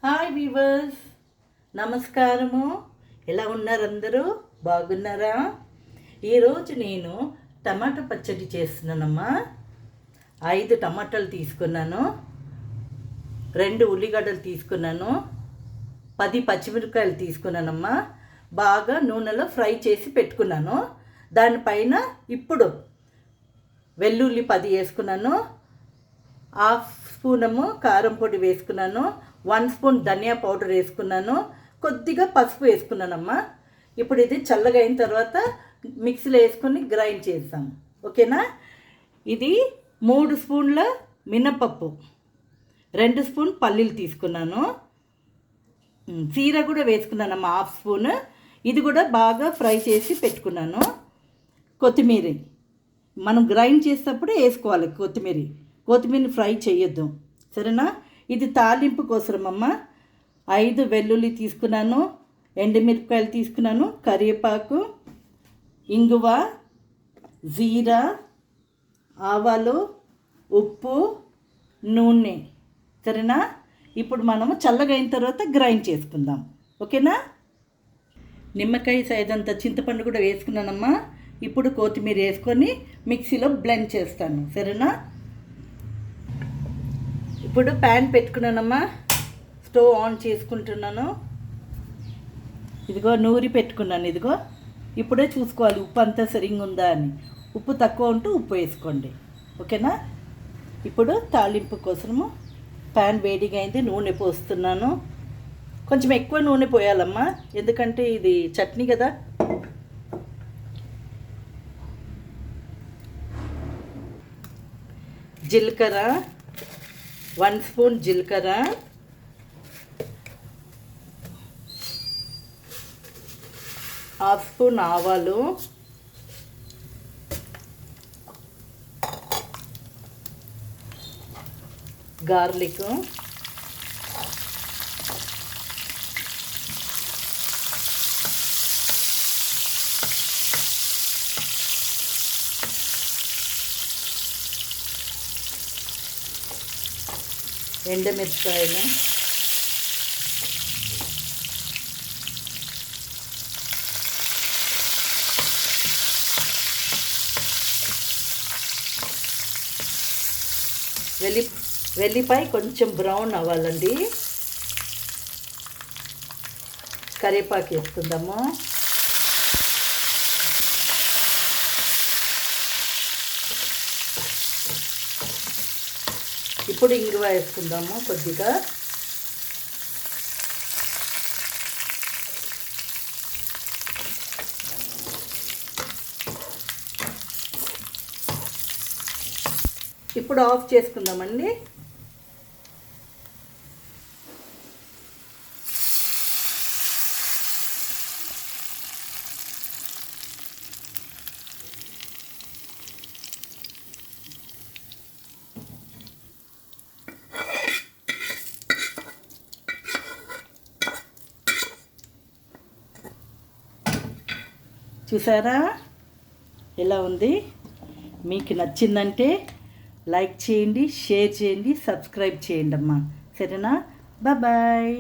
Hi weavers, నమస్కారము. ఎలా ఉన్నారు అందరూ? బాగున్నారా? ఈరోజు నేను టమాటా పచ్చడి చేస్తున్నానమ్మా. 5 టమాటాలు తీసుకున్నాను, 2 ఉల్లిగడ్డలు తీసుకున్నాను, 10 పచ్చిమిరపకాయలు తీసుకున్నానమ్మా. బాగా నూనెలో ఫ్రై చేసి పెట్టుకున్నాను. దానిపైన ఇప్పుడు వెల్లుల్లి 10 వేసుకున్నాను, హాఫ్ స్పూనము కారం పొడి వేసుకున్నాను, 1 స్పూన్ ధనియా పౌడర్ వేసుకున్నాను, కొద్దిగా పసుపు వేసుకున్నానమ్మా. ఇప్పుడు ఇది చల్లగా అయిన తర్వాత మిక్సీలో వేసుకొని గ్రైండ్ చేస్తాం, ఓకేనా? ఇది 3 స్పూన్ల మినపప్పు, 2 స్పూన్ పల్లీలు తీసుకున్నాను, జీర కూడా వేసుకున్నానమ్మా, హాఫ్ స్పూన్. ఇది కూడా బాగా ఫ్రై చేసి పెట్టుకున్నాను. కొత్తిమీర మనం గ్రైండ్ చేసేటప్పుడు వేసుకోవాలి. కొత్తిమీరని ఫ్రై చేయొద్దు, సరేనా? ఇది తాలింపు కోసమమ్మ. 5 వెల్లుల్లి తీసుకున్నాను, ఎండుమిరపకాయలు తీసుకున్నాను, కరివేపాకు, ఇంగువ, జీరా, ఆవాలు, ఉప్పు, నూనె, సరేనా? ఇప్పుడు మనము చల్లగా అయిన తర్వాత గ్రైండ్ చేసుకుందాం, ఓకేనా? నిమ్మకాయ సైజ్ అంత చింతపండు కూడా వేసుకున్నానమ్మా. ఇప్పుడు కొత్తిమీర వేసుకొని మిక్సీలో బ్లెండ్ చేస్తాను, సరేనా? ఇప్పుడు ప్యాన్ పెట్టుకున్నానమ్మా, స్టవ్ ఆన్ చేసుకుంటున్నాను. ఇదిగో నూరి పెట్టుకున్నాను. ఇదిగో ఇప్పుడే చూసుకోవాలి ఉప్పు అంతా సరిగ్గా ఉందా అని. ఉప్పు తక్కువ ఉంటే ఉప్పు వేసుకోండి, ఓకేనా? ఇప్పుడు తాలింపు కోసము ప్యాన్ వేడిగా అయింది, నూనె పోస్తున్నాను. కొంచెం ఎక్కువ నూనె పోయాలమ్మా, ఎందుకంటే ఇది చట్నీ కదా. జీలకర్ర, 1 స్పూన్ జీలకర్ర, హాఫ్ స్పూన్ ఆవాలు, గార్లిక్, ఎండుమిరపకాయలు, వెల్లిపాయ కొంచెం బ్రౌన్ అవ్వాలండి. కరివేపాకు వేసుకుందాము. ఇప్పుడు ఇంగువ వేసుకుందాము కొద్దిగా. ఇప్పుడు ఆఫ్ చేసుకుందామండి. చూసారా ఎలా ఉంది? మీకు నచ్చిందంటే లైక్ చేయండి, షేర్ చేయండి, సబ్స్క్రైబ్ చేయండి అమ్మా, సరేనా? బాయ్.